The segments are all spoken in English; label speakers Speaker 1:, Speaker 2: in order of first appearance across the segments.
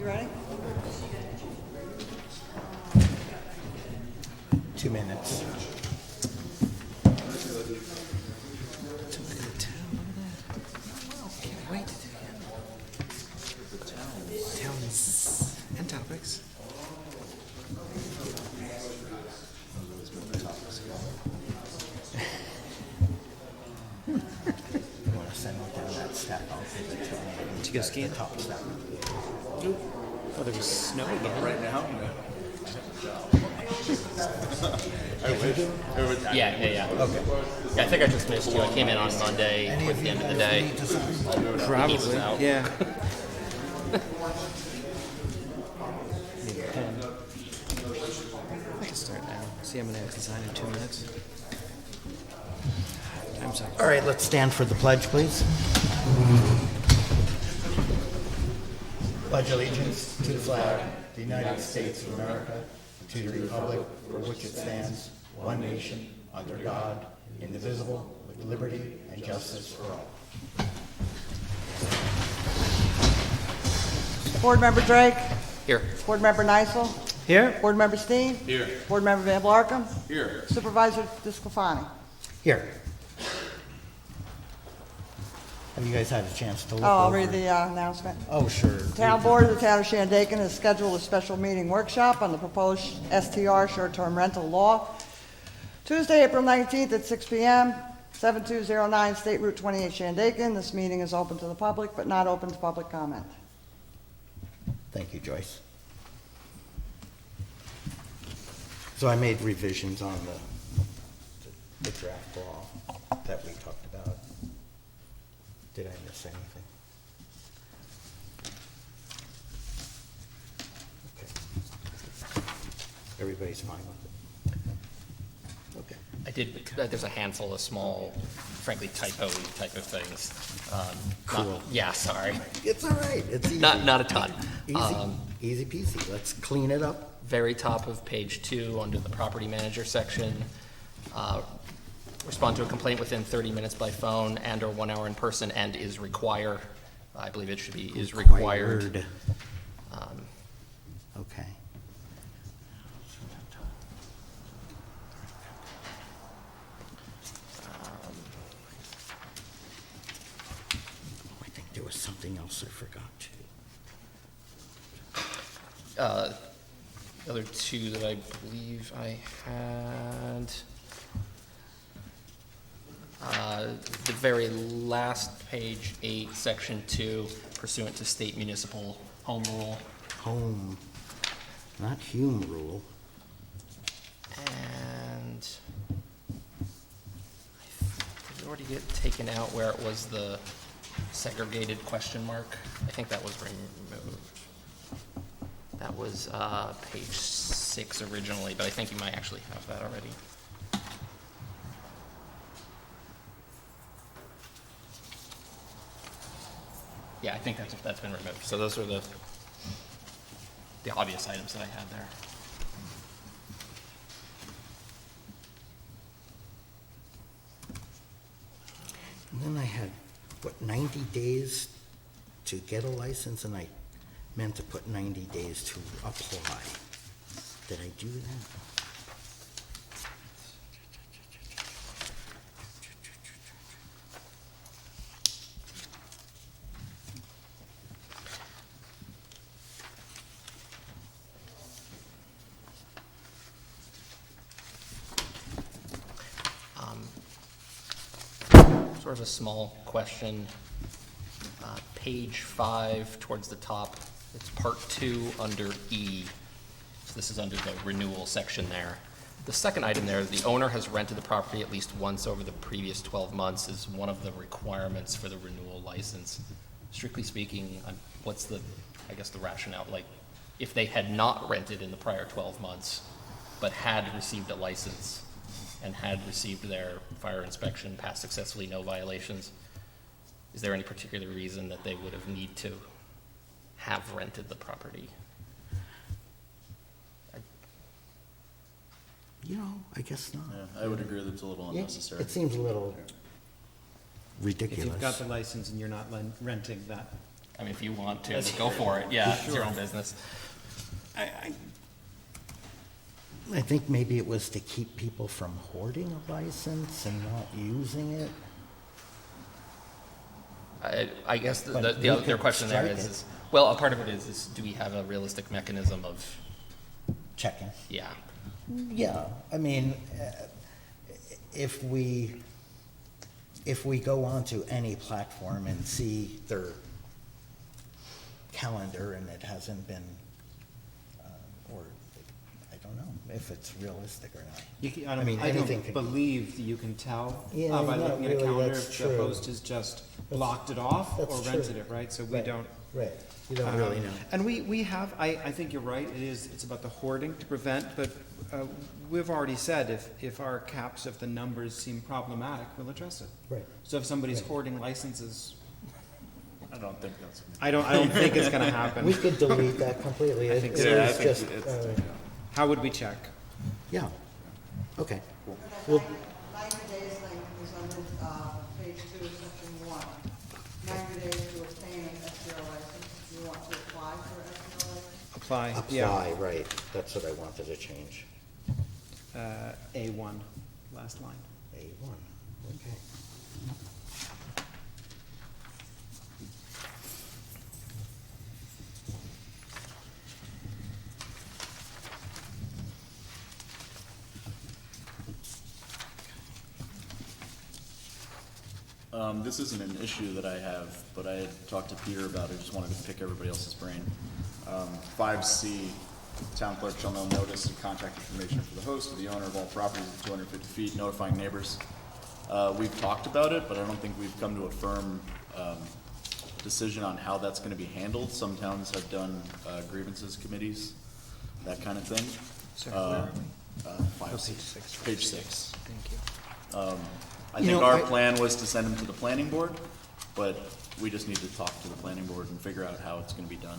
Speaker 1: ready?
Speaker 2: 2 minutes.
Speaker 3: Can't wait to do it. Towns and topics.
Speaker 2: You want to send me down that step? I'll give it to you.
Speaker 3: Did you go skiing?
Speaker 2: The top step.
Speaker 3: Oh, there was snow again.
Speaker 4: Right now?
Speaker 5: Yeah.
Speaker 2: Okay.
Speaker 5: Yeah, I think I just missed you. I came in on Monday
Speaker 2: Any
Speaker 5: towards
Speaker 2: of
Speaker 5: the
Speaker 2: you
Speaker 5: end of the
Speaker 2: guys
Speaker 5: day.
Speaker 2: need to sign?
Speaker 3: Probably.
Speaker 5: was out.
Speaker 3: Yeah. I can start now. See, I'm gonna have to sign in 2 minutes. Time's up.
Speaker 2: All right, let's stand for the pledge, please. Pledge allegiance to the flag, the United States of America, to the republic for which it stands, one nation, under God, indivisible, with liberty and justice for all.
Speaker 1: Board Member Drake?
Speaker 5: Here.
Speaker 1: Board Member Nysel?
Speaker 3: Here?
Speaker 1: Board Member Steen?
Speaker 4: Here.
Speaker 1: Board Member Van Blarkum?
Speaker 4: Here.
Speaker 1: Supervisor Disclafani?
Speaker 2: Here. Have you guys had a chance to look
Speaker 1: Oh, I'll
Speaker 2: over?
Speaker 1: read the announcement.
Speaker 2: Oh, sure.
Speaker 1: Town Board of the Town of Shandaken has scheduled a special meeting workshop on the proposed STR short-term rental law, Tuesday, April 19th at 6 p.m., 7209 State Route 28, Shandaken. This meeting is open to the public, but not open to public comment.
Speaker 2: Thank you, Joyce. So I made revisions on the draft law that we talked about. Did I miss anything? Okay. Everybody's fine with it? Okay.
Speaker 5: I did, there's a handful of small, frankly, type of things.
Speaker 2: Cool.
Speaker 5: Yeah, sorry.
Speaker 2: It's all right. It's easy.
Speaker 5: Not a ton.
Speaker 2: Easy peasy. Let's clean it up.
Speaker 5: Very top of page 2, under the property manager section. Respond to a complaint within 30 minutes by phone and or 1 hour in person and is require. I believe it should be is required.
Speaker 2: Okay. I think there was something else I forgot to.
Speaker 5: The other two that I believe I had. The very last page, 8, section 2, pursuant to state municipal home rule.
Speaker 2: Home, not Hume rule.
Speaker 5: And did it already get taken out where it was the segregated question mark? I think that was removed. That was page 6 originally, but I think you might actually have that already. Yeah, I think that's been removed. So those are the obvious items that I had there.
Speaker 2: And then I had, 90 days to get a license, and I meant to put 90 days to apply. Did I do that?
Speaker 5: Sort of a small question. Page 5 towards the top, it's part 2 under E. So this is under the renewal section there. The second item there, the owner has rented the property at least once over the previous 12 months is one of the requirements for the renewal license. Strictly speaking, what's the rationale? Like, if they had not rented in the prior 12 months, but had received a license, and had received their fire inspection, passed successfully, no violations, is there any particular reason that they would have need to have rented the property?
Speaker 2: I guess not.
Speaker 4: Yeah, I would agree that it's a little
Speaker 2: Yeah,
Speaker 4: unnecessary.
Speaker 2: it seems a little
Speaker 3: If
Speaker 2: ridiculous.
Speaker 3: you've got the license and you're not renting, that
Speaker 5: I mean, if you want to, go for it. Yeah, it's your own business.
Speaker 2: I think maybe it was to keep people from hoarding a license and not using it.
Speaker 5: I guess
Speaker 2: But
Speaker 5: the
Speaker 2: we
Speaker 5: other
Speaker 2: could
Speaker 5: question there
Speaker 2: strike
Speaker 5: is,
Speaker 2: it.
Speaker 5: well, a part of it is, do we have a realistic mechanism of,
Speaker 2: Checking.
Speaker 5: yeah.
Speaker 2: Yeah, I mean, if we go onto any platform and see their calendar and it hasn't been, or I don't know if it's realistic or not.
Speaker 3: I
Speaker 2: mean, anything
Speaker 3: don't
Speaker 2: could be.
Speaker 3: believe that you can tell
Speaker 2: Yeah,
Speaker 3: by
Speaker 2: not
Speaker 3: looking at a
Speaker 2: really,
Speaker 3: calendar
Speaker 2: that's
Speaker 3: if the
Speaker 2: true.
Speaker 3: host has just blocked it off or
Speaker 2: That's
Speaker 3: rented
Speaker 2: true.
Speaker 3: it, right? So we
Speaker 2: Right,
Speaker 3: don't.
Speaker 2: Right, you don't really know.
Speaker 3: And we have, I think you're right, it's about the hoarding to prevent, but we've already said if our caps, if the numbers seem problematic, we'll address it.
Speaker 2: Right.
Speaker 3: So if somebody's hoarding licenses,
Speaker 4: I don't think that's.
Speaker 3: I don't think it's gonna happen.
Speaker 2: We could delete that completely.
Speaker 3: I think
Speaker 2: It
Speaker 3: so.
Speaker 4: Yeah, I
Speaker 2: is
Speaker 4: think
Speaker 2: just,
Speaker 4: it's,
Speaker 3: How would we check?
Speaker 2: yeah, okay.
Speaker 1: The
Speaker 2: Well,
Speaker 1: 90 days thing is under page 2, section 1. 90 days to obtain an STR license. You want to apply for an STR license?
Speaker 3: Apply, yeah,
Speaker 2: apply, right, that's what I wanted to change.
Speaker 3: A1, last line.
Speaker 2: A1, okay.
Speaker 4: This isn't an issue that I have, but I had talked to Peter about it, just wanted to pick everybody else's brain. 5C, town clerk shall mail notice and contact information for the host or the owner of all properties within 250 feet, notifying neighbors. We've talked about it, but I don't think we've come to a firm decision on how that's gonna be handled. Some towns have done grievances committees, that kind of thing.
Speaker 3: Sorry, where are we?
Speaker 4: 5C.
Speaker 3: Page 6.
Speaker 4: Page 6.
Speaker 3: Thank you.
Speaker 4: I
Speaker 2: You
Speaker 4: think
Speaker 2: know,
Speaker 4: our
Speaker 2: I-
Speaker 4: plan was to send them to the planning board, but we just need to talk to the planning board and figure out how it's gonna be done.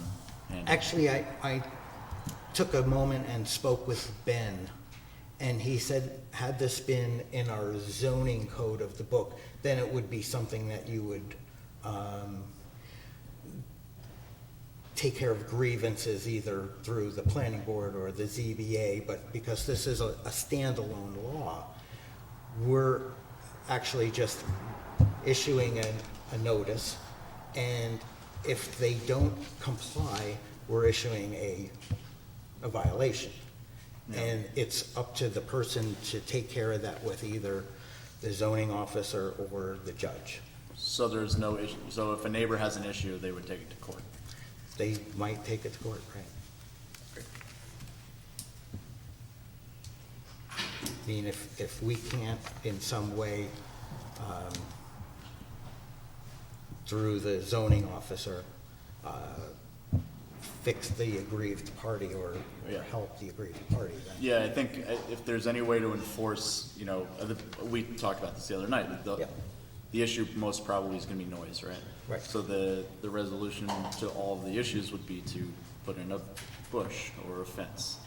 Speaker 4: And
Speaker 2: Actually, I took a moment and spoke with Ben, and he said, had this been in our zoning code of the book, then it would be something that you would take care of grievances either through the planning board or the ZBA, but because this is a standalone law, we're actually just issuing a notice, and if they don't comply, we're issuing a violation. And it's up to the person to take care of that with either the zoning officer or the judge.
Speaker 4: so there's no issue, so if a neighbor has an issue, they would take it to court.
Speaker 2: They might take it to court, right? I mean, if we can't in some way, through the zoning officer, fix the aggrieved party or
Speaker 4: Yeah.
Speaker 2: help the aggrieved party, then.
Speaker 4: Yeah, I think if there's any way to enforce, we talked about this the other night,
Speaker 2: Yeah.
Speaker 4: the issue most probably is gonna be noise, right?
Speaker 2: Right.
Speaker 4: So the resolution to all of the issues would be to put in a bush or a fence.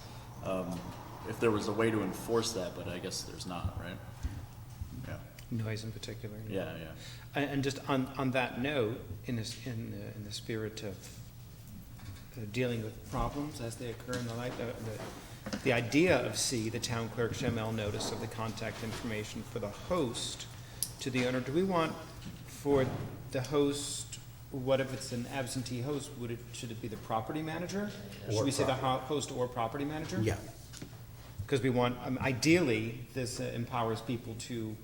Speaker 4: If there was a way to enforce that, but I guess there's not, right? Yeah,
Speaker 3: Noise in particular.
Speaker 4: yeah, yeah.
Speaker 3: And just on that note, in the spirit of dealing with problems as they occur in the light, the idea of C, the town clerk shall mail notice of the contact information for the host to the owner. Do we want for the host, what if it's an absentee host, should it be the property manager? Should we say the host or property manager?
Speaker 2: Yeah,
Speaker 3: Because we want, ideally, this empowers people to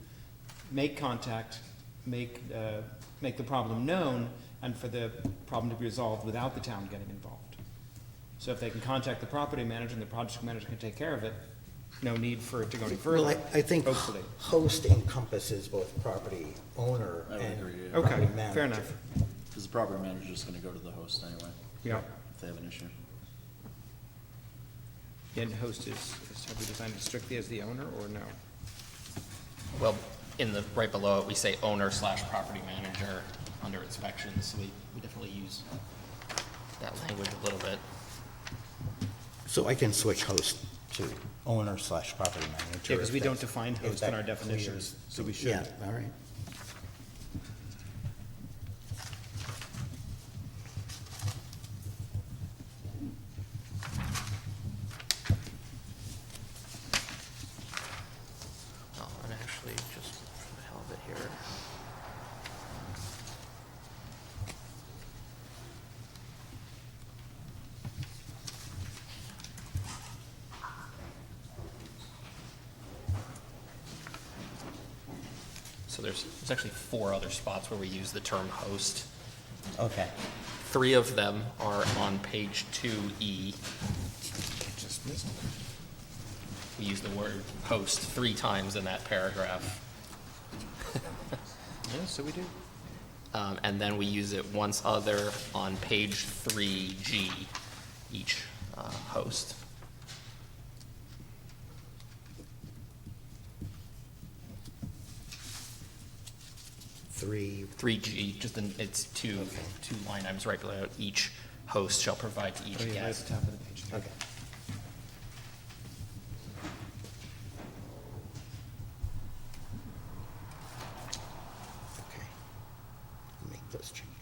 Speaker 3: make contact, make the problem known, and for the problem to be resolved without the town getting involved. So if they can contact the property manager and the project manager can take care of it, no need for it to go any further.
Speaker 2: well, I think
Speaker 3: hopefully.
Speaker 2: host encompasses both property owner
Speaker 4: I would
Speaker 2: and
Speaker 4: agree, yeah.
Speaker 2: property
Speaker 3: Okay,
Speaker 2: manager.
Speaker 3: fair enough.
Speaker 4: Because the property manager's just gonna go to the host anyway,
Speaker 3: Yeah.
Speaker 4: if they have an issue.
Speaker 3: And host is, have we defined it strictly as the owner or no?
Speaker 5: Well, right below it, we say owner/property manager under inspections, so we definitely use that language a little bit.
Speaker 2: So I can switch host to owner/property manager.
Speaker 3: Yeah, because
Speaker 2: if
Speaker 3: we don't
Speaker 2: that-
Speaker 3: define
Speaker 2: if
Speaker 3: host in
Speaker 2: that
Speaker 3: our definitions,
Speaker 2: clears
Speaker 3: so we
Speaker 2: the-
Speaker 3: should.
Speaker 2: Yeah, all right.
Speaker 5: So there's actually 4 other spots where we use the term host.
Speaker 2: Okay.
Speaker 5: 3 of them are on page 2E.
Speaker 3: Just missed it.
Speaker 5: We use the word host 3 times in that paragraph.
Speaker 3: Yeah, so we do.
Speaker 5: And then we use it once other on page 3G, each host. 3G, it's two line items right below. Each host shall provide to each
Speaker 3: Oh, yeah, right at
Speaker 5: guest.
Speaker 3: the top of the page.
Speaker 2: Okay. Okay. Make those changes.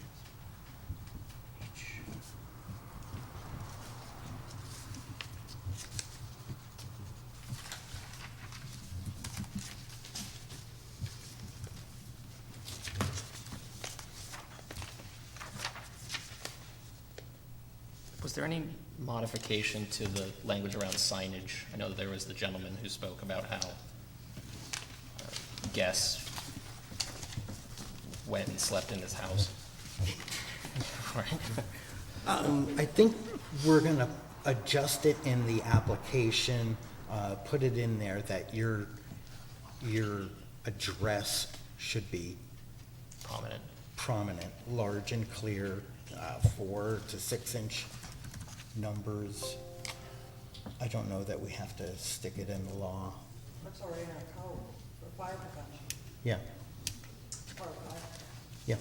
Speaker 5: Was there any modification to the language around signage? I know that there was the gentleman who spoke about how guests went and slept in his house. Right?
Speaker 2: I think we're gonna adjust it in the application, put it in there that your address should be
Speaker 5: Prominent.
Speaker 2: prominent, large and clear, 4 to 6 inch numbers. I don't know that we have to stick it in the law.
Speaker 1: That's already in our code for fire prevention.
Speaker 2: Yeah,
Speaker 1: It's part of fire.
Speaker 2: yeah.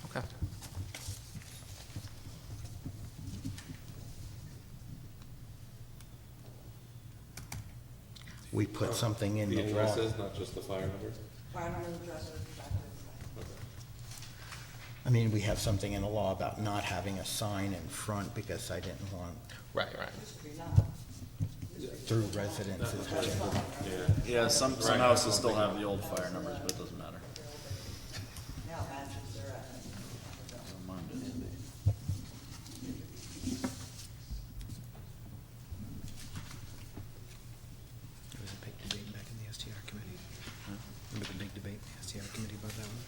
Speaker 5: Okay.
Speaker 2: We put something in
Speaker 6: The
Speaker 2: the law.
Speaker 6: addresses, not just the fire numbers?
Speaker 1: Fire number address is exactly the same.
Speaker 2: I mean, we have something in the law about not having a sign in front because I didn't want
Speaker 5: Right.
Speaker 1: Used to be not.
Speaker 2: through residences having.
Speaker 4: Yeah, some houses still have the old fire numbers, but it doesn't matter.
Speaker 1: Now it matches their address.
Speaker 4: Mine didn't.
Speaker 3: There was a big debate back in the STR committee. Remember the big debate in the STR committee about that one?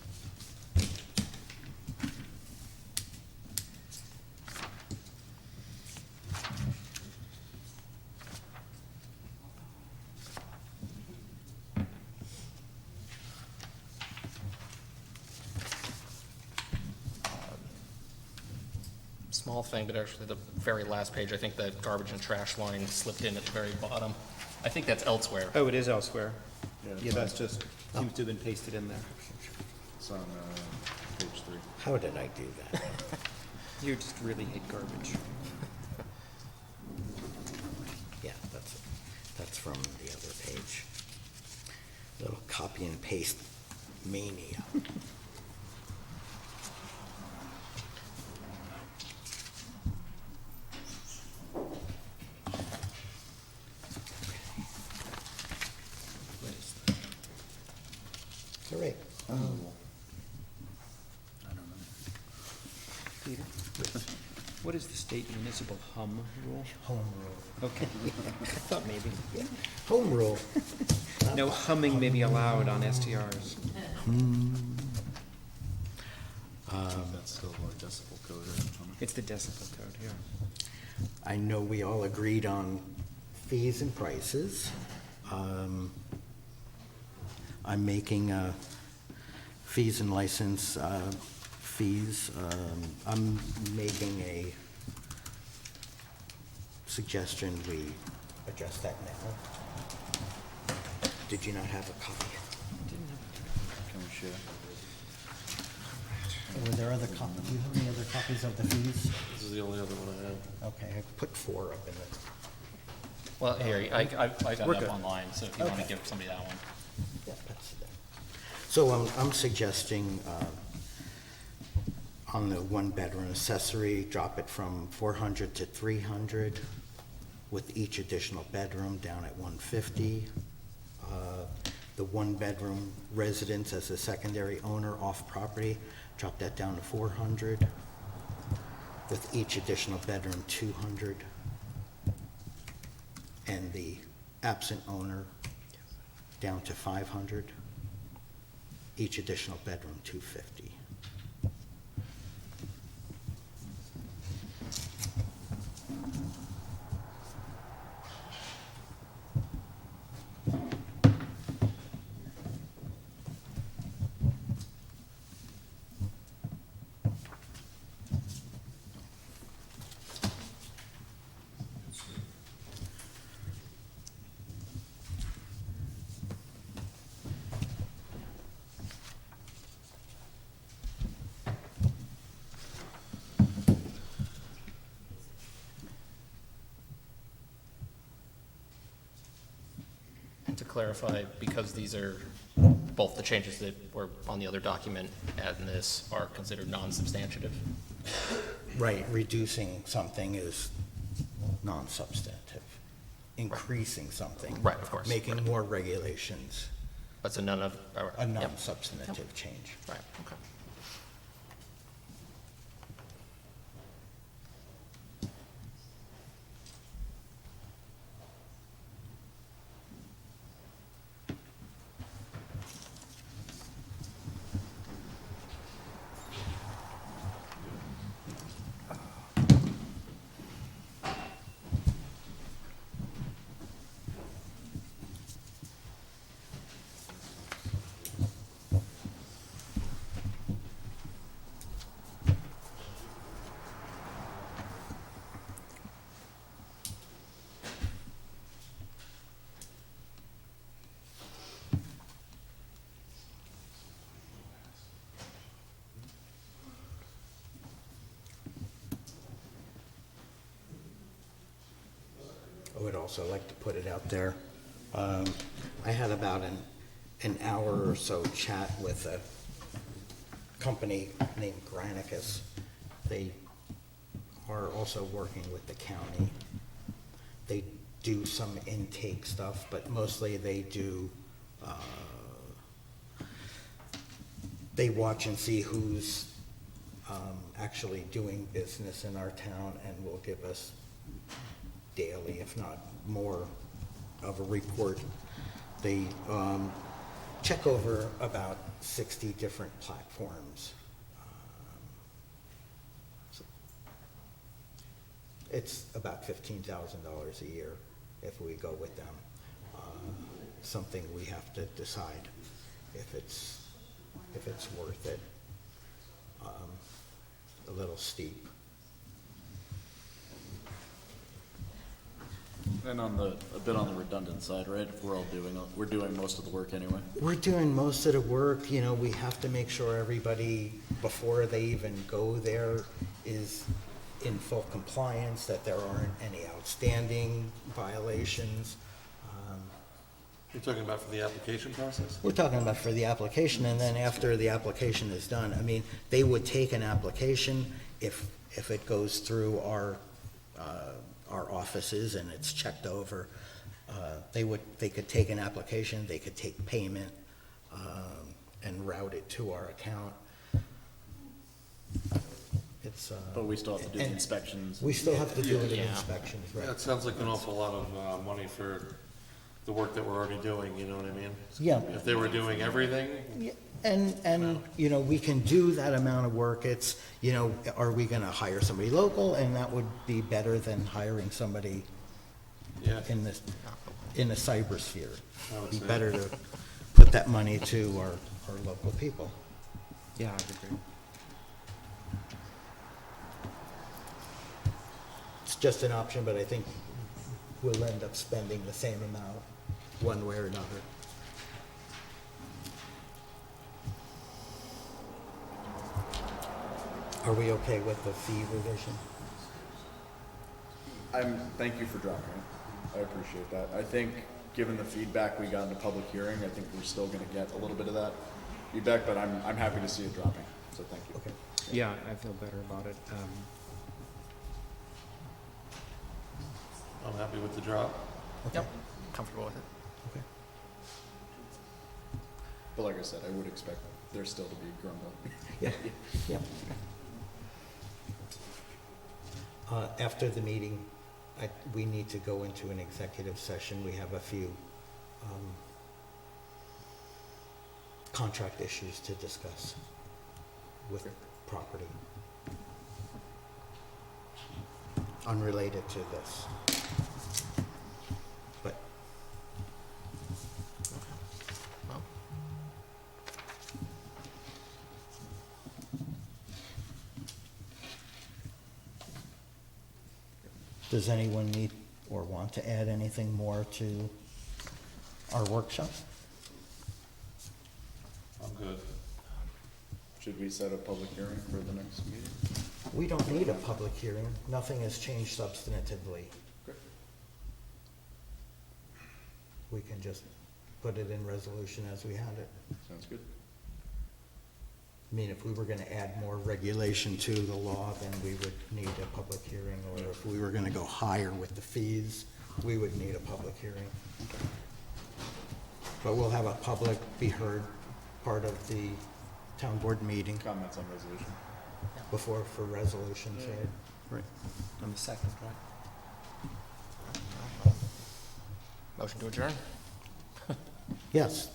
Speaker 5: Small thing, but actually the very last page, I think the garbage and trash line slipped in at the very bottom. I think that's elsewhere.
Speaker 3: Oh, it is elsewhere.
Speaker 4: Yeah,
Speaker 3: Yeah, that's just, seems to have been pasted in there.
Speaker 4: It's on page 3.
Speaker 2: How did I do that?
Speaker 3: You just really hate garbage.
Speaker 2: Yeah, that's from the other page. Little copy and paste mania.
Speaker 3: What is that?
Speaker 2: It's all right.
Speaker 4: I don't know.
Speaker 3: Peter? What is the state municipal hum rule?
Speaker 2: Home rule.
Speaker 3: Okay. I thought maybe.
Speaker 2: Home rule.
Speaker 3: No humming may be allowed on STRs.
Speaker 4: I think that's still our decibel code or something.
Speaker 3: It's the decibel code, yeah.
Speaker 2: I know we all agreed on fees and prices. I'm making fees and license fees. I'm making a suggestion we adjust that now. Did you not have a copy?
Speaker 4: Can we share?
Speaker 2: Were there other copies? Do you have any other copies of the fees?
Speaker 6: This is the only other one I have.
Speaker 2: Okay, I put 4 up in the.
Speaker 5: Well, here, I got
Speaker 3: We're
Speaker 5: it
Speaker 3: good.
Speaker 5: up online, so if you want to
Speaker 2: Okay.
Speaker 5: give somebody that one.
Speaker 2: Yeah, that's it. So I'm suggesting on the 1-bedroom accessory, drop it from 400 to 300, with each additional bedroom down at 150. The 1-bedroom residence as a secondary owner off property, drop that down to 400, with each additional bedroom 200. And the absent owner down to 500. each additional bedroom 250.
Speaker 5: And to clarify, because these are, both the changes that were on the other document and this are considered non-substantive?
Speaker 2: Right, reducing something is non-substantive. Increasing something.
Speaker 5: Right, of course.
Speaker 2: Making more regulations,
Speaker 5: That's a none of,
Speaker 2: a
Speaker 5: yep.
Speaker 2: non-substantive change.
Speaker 5: Right, okay.
Speaker 2: I would also like to put it out there. I had about an hour or so chat with a company named Granicus. They are also working with the county. They do some intake stuff, but mostly they do, they watch and see who's actually doing business in our town and will give us daily, if not more, of a report. They check over about 60 different platforms. So it's about $15,000 a year if we go with them. Something we have to decide if it's worth it. A little steep.
Speaker 4: And a bit on the redundant side, right? If we're doing most of the work anyway.
Speaker 2: We're doing most of the work, you know, we have to make sure everybody, before they even go there, is in full compliance, that there aren't any outstanding violations.
Speaker 6: You're talking about for the application process?
Speaker 2: We're talking about for the application, and then after the application is done, I mean, they would take an application, if it goes through our offices and it's checked over, they could take an application, they could take payment, and route it to our account. It's,
Speaker 4: But we still have to do the
Speaker 2: and
Speaker 4: inspections.
Speaker 2: we still have to do it in
Speaker 5: Yeah.
Speaker 2: inspections,
Speaker 6: Yeah,
Speaker 2: right?
Speaker 6: it sounds like an awful lot of money for the work that we're already doing, you know what I mean?
Speaker 2: Yeah.
Speaker 6: If they were doing everything,
Speaker 2: Yeah, And, you know, we can do that amount of work. It's, you know, are we gonna hire somebody local? And that would be better than hiring somebody
Speaker 6: yeah.
Speaker 2: in the cybersphere.
Speaker 6: I would
Speaker 2: Be
Speaker 6: say.
Speaker 2: better to put that money to our local people.
Speaker 3: Yeah, I'd agree.
Speaker 2: It's just an option, but I think we'll end up spending the same amount, one way or another. Are we okay with the fee revision?
Speaker 4: Thank you for dropping it. I appreciate that. I think, given the feedback we got in the public hearing, I think we're still gonna get a little bit of that feedback, but I'm happy to see it dropping, so thank you.
Speaker 2: Okay.
Speaker 3: Yeah, I feel better about it.
Speaker 6: I'm happy with the drop.
Speaker 5: Yep, comfortable with it.
Speaker 2: Okay.
Speaker 4: But like I said, I would expect there still to be grumble.
Speaker 2: Yeah, yeah. After the meeting, we need to go into an executive session. We have a few contract issues to discuss with property. Unrelated to this. But
Speaker 5: Well,
Speaker 2: does anyone need or want to add anything more to our workshop?
Speaker 6: I'm good.
Speaker 4: Should we set a public hearing for the next meeting?
Speaker 2: We don't need a public hearing. Nothing has changed substantively.
Speaker 4: Great.
Speaker 2: We can just put it in resolution as we had it.
Speaker 4: Sounds good.
Speaker 2: I mean, if we were gonna add more regulation to the law, then we would need a public hearing, or if we were gonna go higher with the fees, we would need a public hearing. But we'll have a public be heard part of the town board meeting
Speaker 4: Comments on resolution?
Speaker 2: before for resolutions, right?
Speaker 3: Right. On the second, right?
Speaker 5: motion to adjourn?
Speaker 2: Yes.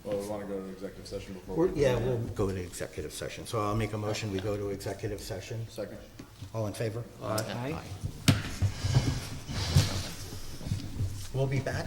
Speaker 4: Well, we want to go to executive session before.
Speaker 2: We'll go to executive session. So I'll make a motion, we go to executive session.
Speaker 4: Second.
Speaker 2: All in favor?
Speaker 3: Aye.
Speaker 2: We'll be back.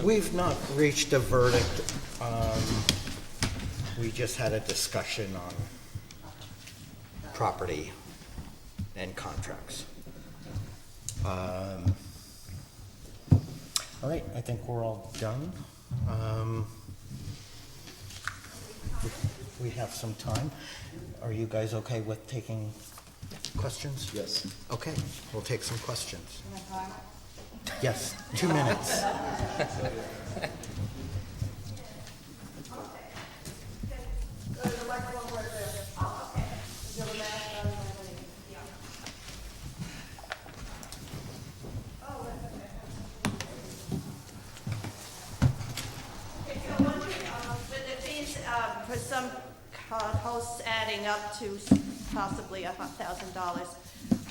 Speaker 2: We've not reached a verdict. We just had a discussion on property and contracts. All right, I think we're all done. We have some time. Are you guys okay with taking questions?
Speaker 4: Yes.
Speaker 2: Okay, we'll take some questions. Yes, 2 minutes.
Speaker 7: With the fees, for some hosts adding up to possibly $1,000,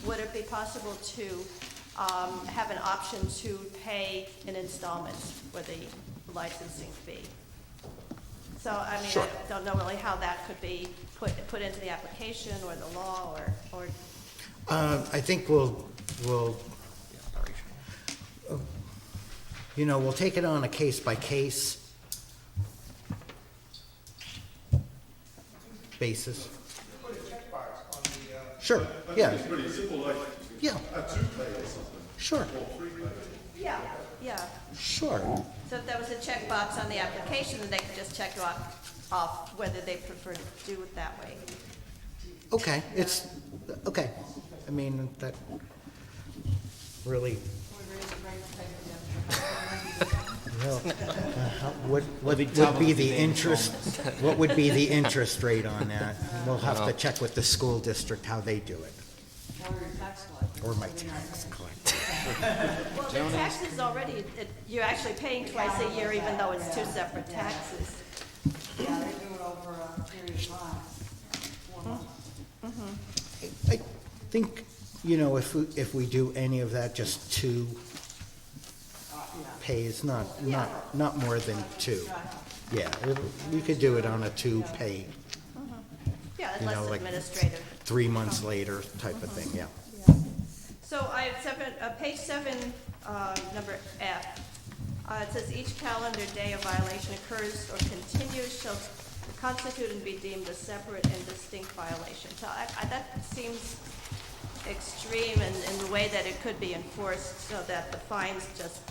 Speaker 7: would it be possible to have an option to pay in installments for the licensing fee? So, I mean,
Speaker 2: Sure.
Speaker 7: I don't know really how that could be put into the application or the law or
Speaker 2: I think we'll, we'll take it on a case-by-case basis. Sure, yeah. Yeah. Sure,
Speaker 7: yeah, yeah.
Speaker 2: sure.
Speaker 7: So if there was a checkbox on the application, then they could just check off whether they prefer to do it that way.
Speaker 2: Okay, okay. I mean, that really. Well, what would be the interest, what would be the interest rate on that? We'll have to check with the school district how they do it. Or my tax collector.
Speaker 7: Well, the taxes already, you're actually paying twice a year, even though it's two separate taxes.
Speaker 1: Yeah, they do it over a period of time, 4 months.
Speaker 2: I think, if we do any of that, just 2 pays, not more than 2. Yeah, we could do it on a 2 pay,
Speaker 7: Yeah,
Speaker 2: You know,
Speaker 7: less
Speaker 2: like-
Speaker 7: administrative.
Speaker 2: 3 months later type of thing, yeah.
Speaker 7: So I have page 7, number F. It says each calendar day a violation occurs or continues shall constitute and be deemed a separate and distinct violation. So that seems extreme in the way that it could be enforced, so that the fines just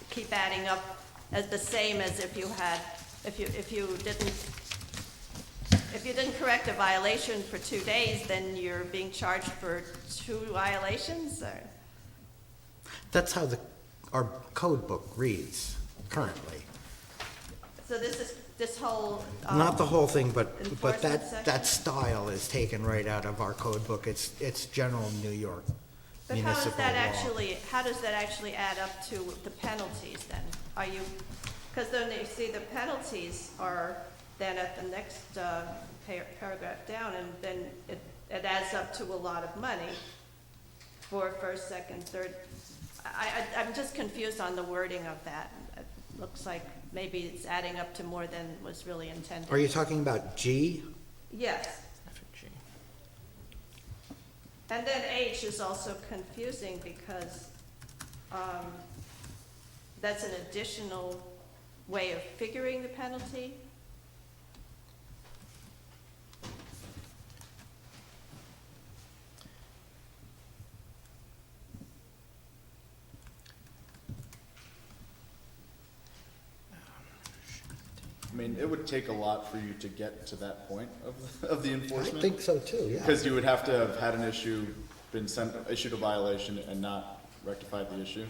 Speaker 7: keep adding up as the same as if you had, if you didn't correct a violation for 2 days, then you're being charged for 2 violations, or?
Speaker 2: That's how our code book reads currently.
Speaker 7: So this whole.
Speaker 2: Not the whole thing, but
Speaker 7: enforcement
Speaker 2: that
Speaker 7: section?
Speaker 2: style is taken right out of our code book. It's general New York
Speaker 7: But
Speaker 2: municipal law.
Speaker 7: how does that actually add up to the penalties then? Are you, because then you see the penalties are then at the next paragraph down, and then it adds up to a lot of money for first, second, third. I'm just confused on the wording of that. It looks like maybe it's adding up to more than was really intended.
Speaker 2: Are you talking about G?
Speaker 7: Yes.
Speaker 5: FG.
Speaker 7: And then H is also confusing because that's an additional way of figuring the penalty.
Speaker 4: I mean, it would take a lot for you to get to that point of the
Speaker 2: I
Speaker 4: enforcement.
Speaker 2: think so too, yeah.
Speaker 4: Because you would have to have had an issue, issued a violation and not rectified the issue.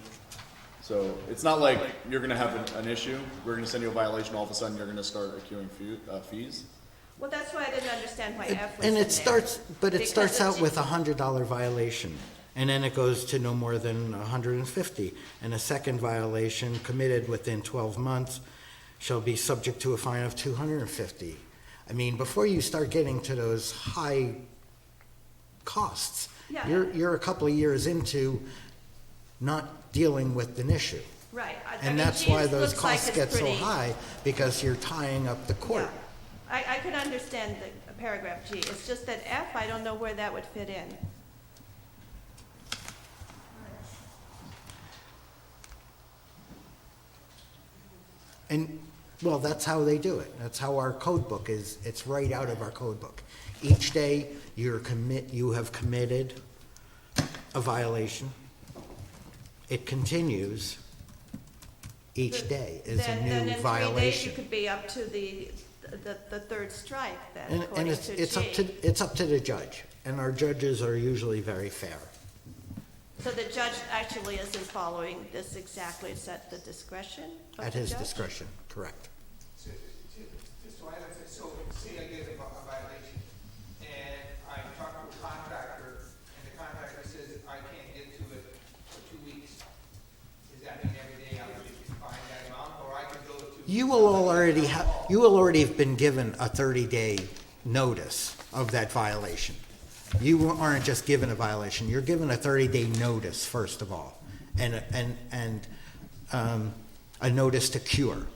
Speaker 4: So it's not like you're gonna have an issue, we're gonna send you a violation, all of a sudden you're gonna start accruing fees.
Speaker 7: Well, that's why I didn't understand why F was
Speaker 2: And
Speaker 7: in
Speaker 2: it
Speaker 7: there.
Speaker 2: starts, but it
Speaker 7: Because
Speaker 2: starts out
Speaker 7: it's-
Speaker 2: with $100 violation, and then it goes to no more than 150. And a second violation committed within 12 months shall be subject to a fine of 250. I mean, before you start getting to those high costs,
Speaker 7: Yeah.
Speaker 2: you're a couple of years into not dealing with an issue.
Speaker 7: Right. I
Speaker 2: And
Speaker 7: mean,
Speaker 2: that's
Speaker 7: G
Speaker 2: why those
Speaker 7: looks like
Speaker 2: costs
Speaker 7: it's
Speaker 2: get so
Speaker 7: pretty-
Speaker 2: high, because you're tying up the court.
Speaker 7: Yeah. I could understand the paragraph G. It's just that F, I don't know where that would fit in.
Speaker 2: And, well, that's how they do it. That's how our code book is. It's right out of our code book. Each day, you have committed a violation. It continues. Each day is a
Speaker 7: Then
Speaker 2: new
Speaker 7: in 3 days, you
Speaker 2: violation.
Speaker 7: could be up to the third strike then,
Speaker 2: And
Speaker 7: according
Speaker 2: it's,
Speaker 7: to
Speaker 2: it's up
Speaker 7: G.
Speaker 2: to, it's up to the judge. And our judges are usually very fair.
Speaker 7: So the judge actually isn't following this exactly, it's at the discretion of
Speaker 2: At
Speaker 7: the
Speaker 2: his
Speaker 7: judge?
Speaker 2: discretion, correct.
Speaker 8: Just so I understand, so say I get a violation, and I talk to a contractor, and the contractor says I can't get to it for 2 weeks. Does that mean every day I'm gonna be fined that amount, or I could go to?
Speaker 2: You will already have been given a 30-day notice of that violation. You aren't just given a violation, you're given a 30-day notice, first of all, and a notice to cure.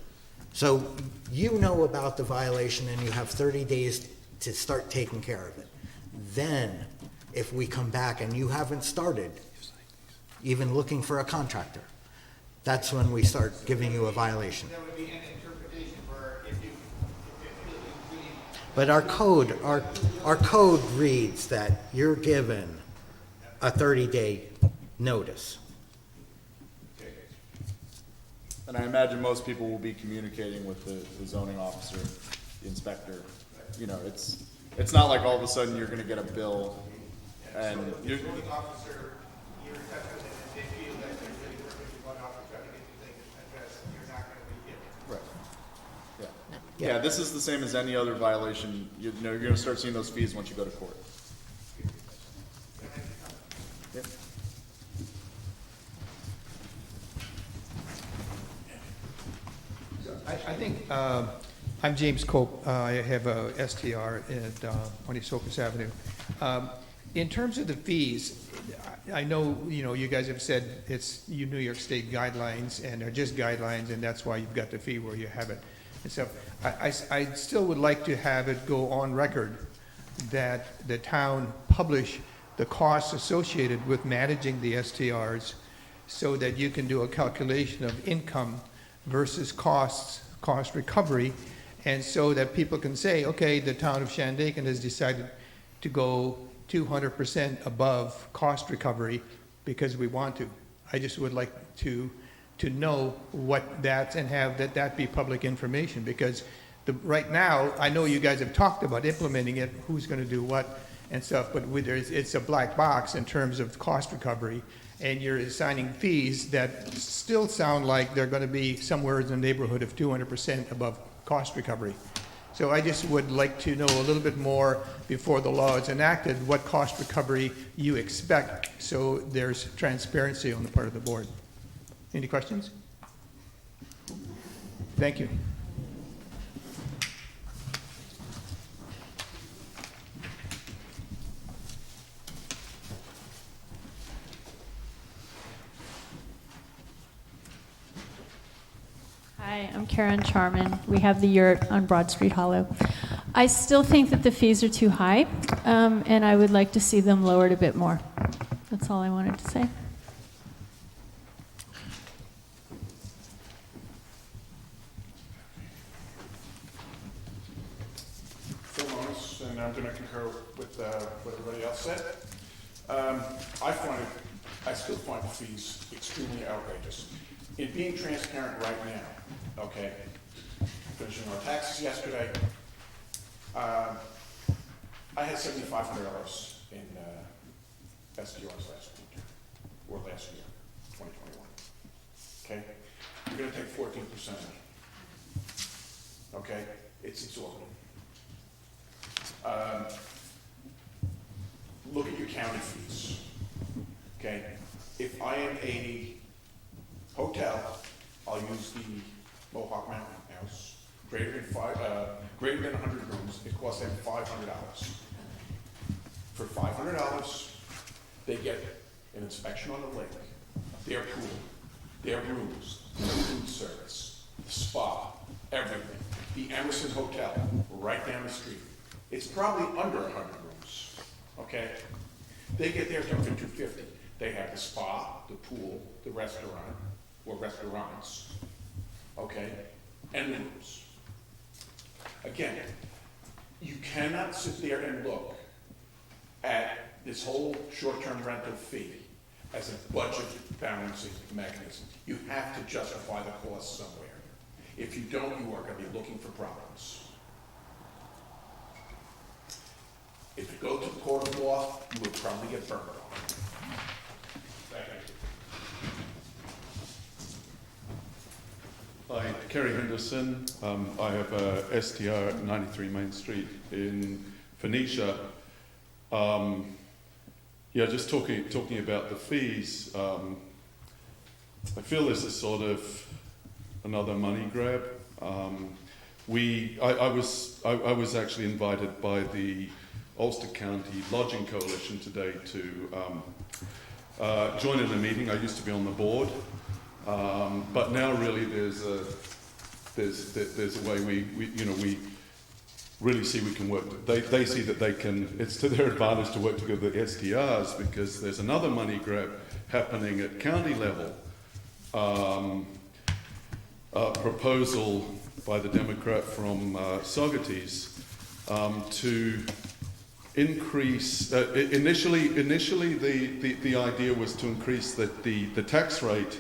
Speaker 2: So you know about the violation and you have 30 days to start taking care of it. Then, if we come back and you haven't started even looking for a contractor, that's when we start giving you a violation.
Speaker 8: There would be an interpretation where if you really.
Speaker 2: But our code reads that you're given a 30-day notice.
Speaker 4: And I imagine most people will be communicating with the zoning officer, the inspector. You know, it's not like all of a sudden you're gonna get a bill and you're,
Speaker 8: The zoning officer, you're in touch with them, and they feel that they're really working with one officer trying to get the thing addressed, you're not gonna be hit.
Speaker 4: right. Yeah. Yeah, this is the same as any other violation. You know, you're gonna start seeing those fees once you go to court. Yep.
Speaker 8: I think, I'm James Cope. I have a STR at 20 Socus Avenue. In terms of the fees, I know, you guys have said it's New York State guidelines, and they're just guidelines, and that's why you've got the fee where you have it. And so I still would like to have it go on record that the town publish the costs associated with managing the STRs so that you can do a calculation of income versus cost recovery, and so that people can say, okay, the town of Shandaken has decided to go 200% above cost recovery because we want to. I just would like to know what that's, and have that be public information, because right now, I know you guys have talked about implementing it, who's gonna do what and stuff, but it's a black box in terms of cost recovery, and you're assigning fees that still sound like they're gonna be somewhere in the neighborhood of 200% above cost recovery. So I just would like to know a little bit more before the law is enacted, what cost recovery you expect, so there's transparency on the part of the board. Any questions? Thank you.
Speaker 9: Hi, I'm Karen Charman. We have the yurt on Broad Street Hollow. I still think that the fees are too high, and I would like to see them lowered a bit more. That's all I wanted to say.
Speaker 10: Phil Morris, and I'm going to concur with what everybody else said. I still find the fees extremely outrageous. In being transparent right now, okay, finishing our taxes yesterday, I had $7,500 in SDRs last winter, or last year, 2021. Okay? You're going to take 14%. Okay? It's exorbitant. Look at your county fees. Okay? If I am a hotel, I'll use the Mohawk Mountain House, greater than 100 rooms, it costs them $500. For $500, they get an inspection on the lake, their pool, their rooms, their food service, the spa, everything. The Emerson Hotel, right down the street. It's probably under 100 rooms, okay? They get theirs done for $250. They have the spa, the pool, the restaurant, or restaurants, okay, and the rooms. Again, you cannot sit there and look at this whole short-term rental fee as a budget balancing mechanism. You have to justify the cost somewhere. If you don't, you are going to be looking for problems. If you go to the court of law, you will probably get burned on. Thank you.
Speaker 11: Hi, Kerry Henderson. I have a STR at 93 Main Street in Phoenicia. Just talking about the fees. I feel this is sort of another money grab. I was actually invited by the Ulster County Lodging Coalition today to join in a meeting. I used to be on the board, but now really there's a way we really see we can work. They see that they can. It's to their advantage to work together with the STRs, because there's another money grab happening at county level. A proposal by the Democrat from Saugerties to increase, initially the idea was to increase the tax rate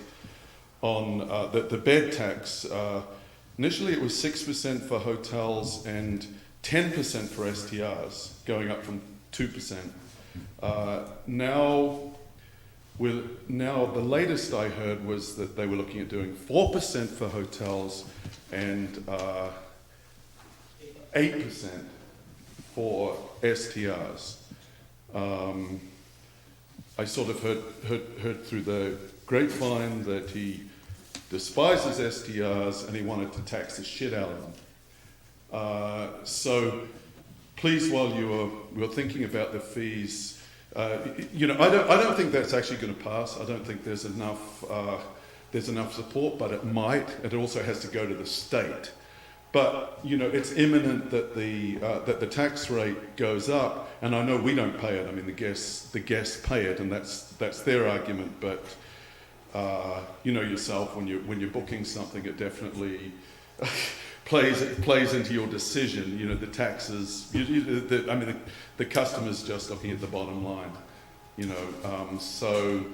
Speaker 11: on the bed tax. Initially it was 6% for hotels and 10% for STRs, going up from 2%. Now the latest I heard was that they were looking at doing 4% for hotels and 8% for STRs. I sort of heard through the grapevine that he despises STRs and he wanted to tax the shit out of them. So please, while you're thinking about the fees, I don't think that's actually going to pass. I don't think there's enough support, but it might. It also has to go to the state. But it's imminent that the tax rate goes up, and I know we don't pay it. I mean, the guests pay it, and that's their argument. But You know yourself, when you're booking something, it definitely plays into your decision. You know, the taxes. The customer's just looking at the bottom line. You know, so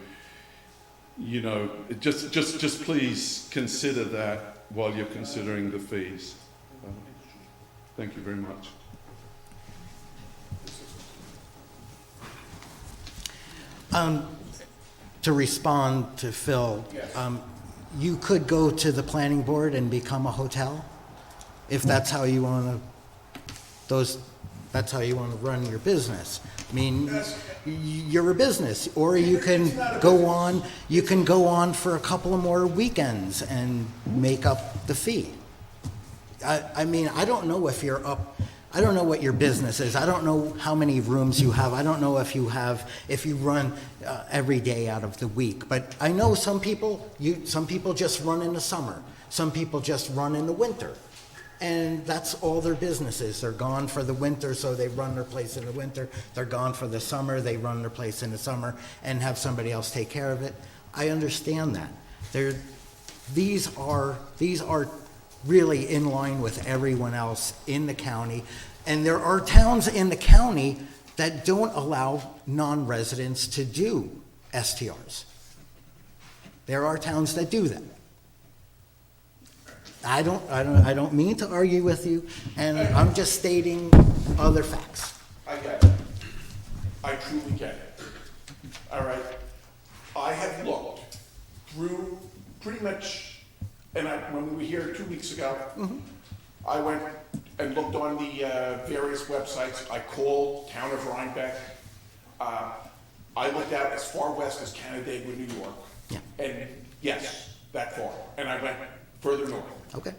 Speaker 11: you know, just please consider that while you're considering the fees. Thank you very much.
Speaker 2: To respond to Phil, you could go to the planning board and become a hotel, if that's how you want to, that's how you want to run your business. I mean, you're a business, or you can go on for a couple of more weekends and make up the fee. I mean, I don't know if you're up, I don't know what your business is. I don't know how many rooms you have. I don't know if you run every day out of the week. But I know some people just run in the summer. Some people just run in the winter. And that's all their business is. They're gone for the winter, so they run their place in the winter. They're gone for the summer, they run their place in the summer and have somebody else take care of it. I understand that. These are really in line with everyone else in the county. And there are towns in the county that don't allow non-residents to do STRs. There are towns that do that. I don't mean to argue with you, and I'm just stating other facts.
Speaker 10: I get it. I truly get it. All right. I have looked through pretty much, and when we were here 2 weeks ago, I went and looked on the various websites. I called Town of Rhinebeck. I looked out as far west as Canandaigua, New York.
Speaker 2: Yeah.
Speaker 10: And yes, that far. And I went further north.
Speaker 2: Okay.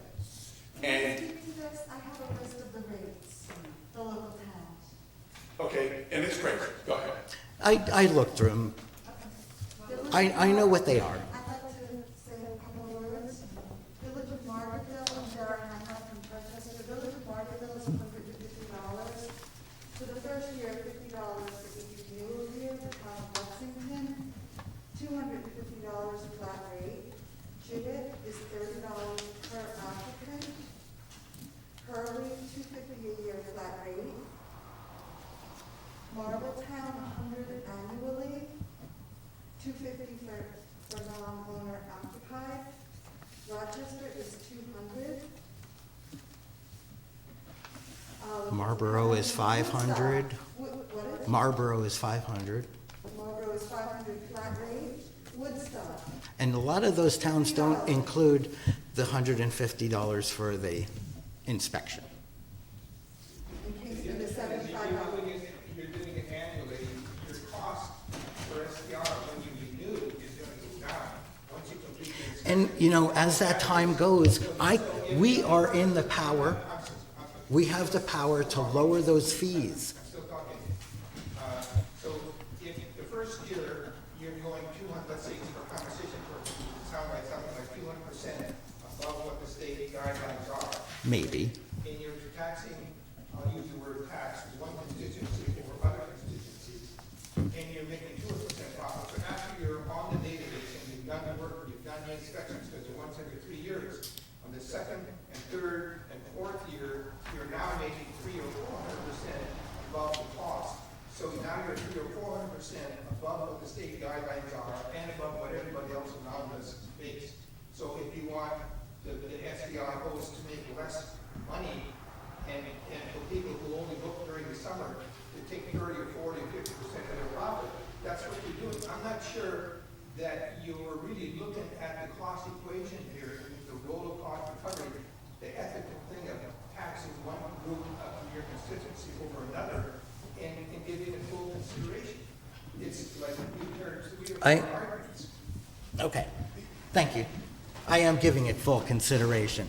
Speaker 10: And,
Speaker 12: I have a list of the rates, the local towns.
Speaker 10: okay, and it's crazy. Go ahead.
Speaker 2: I looked through them. I know what they are.
Speaker 12: I'd like to say a couple of words. Village of Margaretville and Darren, I have from Rochester. Village of Margaretville is $150. For the first year, $50 for each meal year. The town of Lexington, $250 flat rate. Gibbet is $30 per applicant. Hurley, $250 a year flat rate. Marbletown, $100 annually. $250 for non-owner occupied. Rochester is $200.
Speaker 2: Marlboro is 500.
Speaker 12: What is?
Speaker 2: Marlboro is 500.
Speaker 12: Marlboro is $500 flat rate. Woodstock,
Speaker 2: And a lot of those towns don't include the $150 for the inspection.
Speaker 12: in Kingston is $75.
Speaker 8: You're doing it annually, your cost for STR when you renew is going to go down. Once you complete the inspection.
Speaker 2: And, you know, as that time goes, we are in the power, we have the power to lower those fees.
Speaker 8: I'm still talking. So if the first year, you're going 200, let's say for conversation purposes, it sounds like something like 200% above what the state guidelines are.
Speaker 2: Maybe.
Speaker 8: And you're taxing, I'll use the word tax, one constituency over other constituencies, and you're making 2% profit. So after you're on the database and you've done the work, you've done the inspections, because they're once every 3 years, on the second and third and fourth year, you're now making 300 or 400% above the cost. So now you're 300 or 400% above what the state guidelines are and above what everybody else around us makes. So if you want the SDR host to make less money and for people who only book during the summer to take 30 or 40 or 50% of their profit, that's what you're doing. I'm not sure that you're really looking at the cost equation here, the role of cost recovery, the ethical thing of taxing one group of your constituency over another and giving it full consideration. It's like you heard 3 or 4 arguments.
Speaker 2: Okay, thank you. I am giving it full consideration.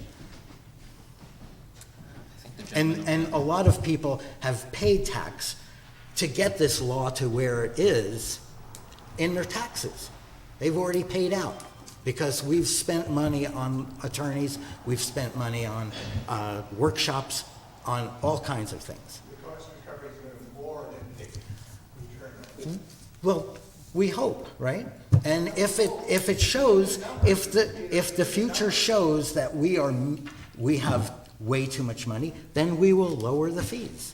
Speaker 2: And a lot of people have paid tax to get this law to where it is in their taxes. They've already paid out because we've spent money on attorneys, we've spent money on workshops, on all kinds of things.
Speaker 8: The cost recovery is going to be more than the return.
Speaker 2: Well, we hope, right? And if it shows, if the future shows that we have way too much money, then we will lower the fees.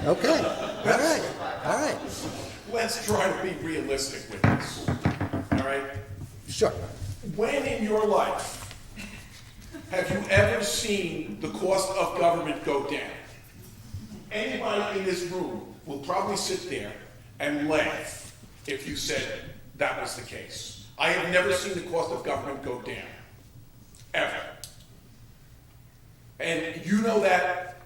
Speaker 2: Okay, all right,
Speaker 10: Let's try to be realistic with this, all right?
Speaker 2: sure.
Speaker 10: When in your life have you ever seen the cost of government go down? Anybody in this room will probably sit there and laugh if you said that was the case. I have never seen the cost of government go down, ever. And you know that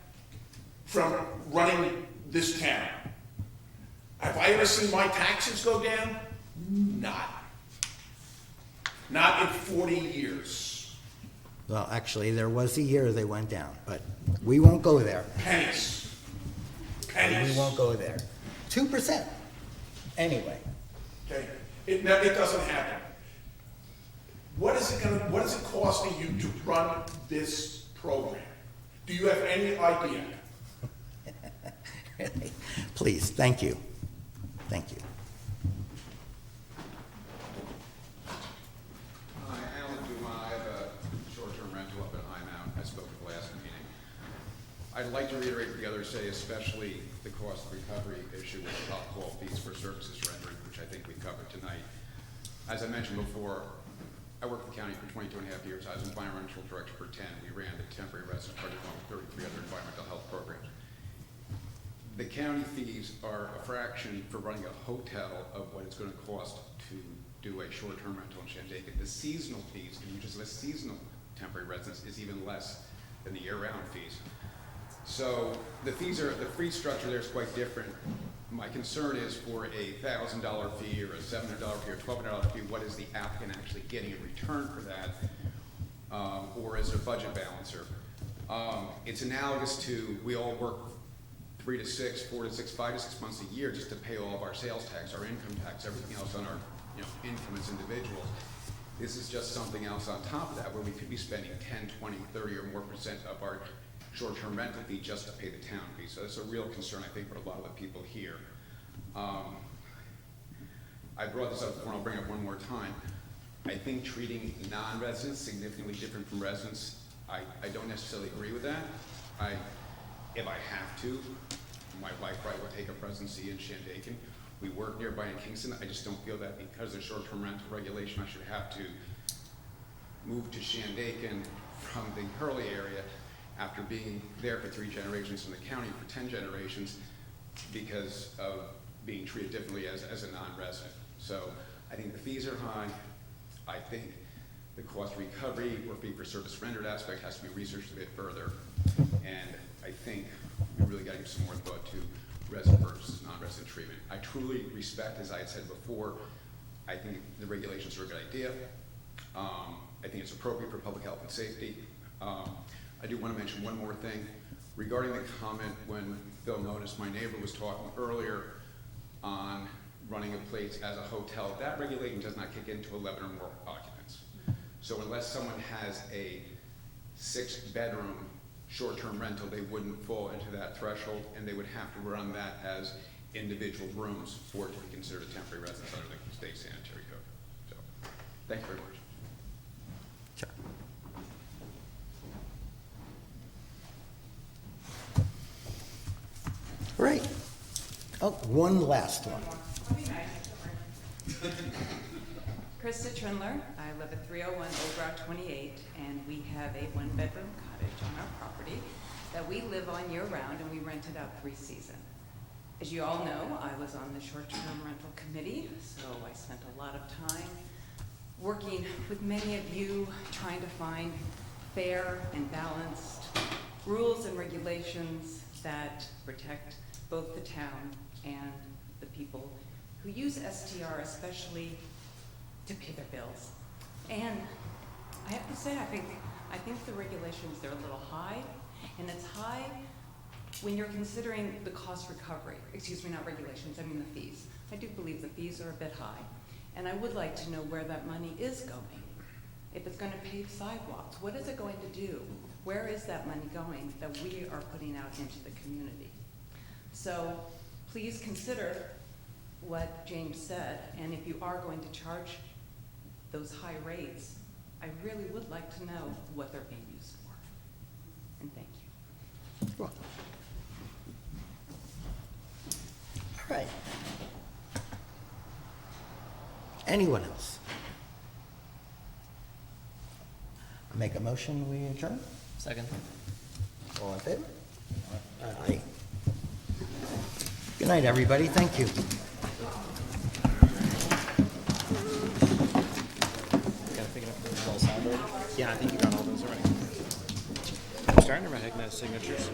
Speaker 10: from running this town. Have I ever seen my taxes go down? Not in 40 years.
Speaker 2: Well, actually, there was a year they went down, but we won't go there.
Speaker 10: Pennies.
Speaker 2: We won't go there. 2%. Anyway,
Speaker 10: Okay, it doesn't happen. What is it costing you to run this program? Do you have any idea?
Speaker 2: please, thank you. Thank you.
Speaker 13: Hi, Alan Dumas. I have a short-term rental up at High I spoke at the last meeting. I'd like to reiterate what the others say, especially the cost recovery issue with the top call fees for services rendered, which I think we covered tonight. As I mentioned before, I worked for the county for 22 and a half years. I was environmental director for 10. We ran the temporary residence project along with 33 other environmental health programs. The county fees are a fraction for running a hotel of what it's going to cost to do a short-term rental in Shandaken. The seasonal fees, and you just list seasonal temporary residence, is even less than the year-round fees. So the fee structure there is quite different. My concern is for a $1,000 fee or a $700 fee or $1,200 fee, what is the applicant actually getting in return for that? Or is it a budget balancer? It's analogous to, we all work 3 to 6, 4 to 6, 5 to 6 months a year just to pay all of our sales tax, our income tax, everything else on our income as individuals. This is just something else on top of that where we could be spending 10, 20, 30 or more % of our short-term rental fee just to pay the town fee. So that's a real concern, I think, for a lot of the people here. I brought this up before, and I'll bring it up one more time. I think treating non-residents significantly different from residents, I don't necessarily agree with that. If I have to, my wife probably would take a residency in Shandaken. We work nearby in Kingston. I just don't feel that because of short-term rental regulation, I should have to move to Shandaken from the Hurley area after being there for 3 generations in the county for 10 generations because of being treated differently as a non-resident. So I think the fees are high. I think the cost recovery or fee for service rendered aspect has to be researched a bit further. And I think we really got to give some more thought to resident versus non-resident treatment. I truly respect, as I had said before, I think the regulations are a good idea. I think it's appropriate for public health and safety. I do want to mention one more thing. Regarding the comment when Phil noticed my neighbor was talking earlier on running a place as a hotel, that regulation does not kick into 11 or more occupants. So unless someone has a 6-bedroom short-term rental, they wouldn't fall into that threshold, and they would have to run that as individual rooms for it to be considered a temporary residence under the state sanitary code. So, thank you very much.
Speaker 2: Sure. Great. Oh, one last one.
Speaker 14: Krista Trindler. I live at 301 Old Route 28, and we have a 1-bedroom cottage on our property that we live on year-round, and we rent it out 3 seasons. As you all know, I was on the short-term rental committee, so I spent a lot of time working with many of you, trying to find fair and balanced rules and regulations that protect both the town and the people who use STR, especially to pay their bills. And I have to say, I think the regulations, they're a little high, and it's high when you're considering the cost recovery. Excuse me, not regulations, I mean the fees. I do believe the fees are a bit high, and I would like to know where that money is going. If it's going to pave sidewalks, what is it going to do? Where is that money going that we are putting out into the community? So please consider what James said, and if you are going to charge those high rates, I really would like to know what they're being used for. And thank you.
Speaker 2: All right. Anyone else? Make a motion, we adjourn?
Speaker 5: Second.
Speaker 2: All in favor? Aye. Good night, everybody. Thank you.
Speaker 3: Gotta pick it up. Is all signed already? Yeah, I think you got all those already. I'm starting to recognize signatures.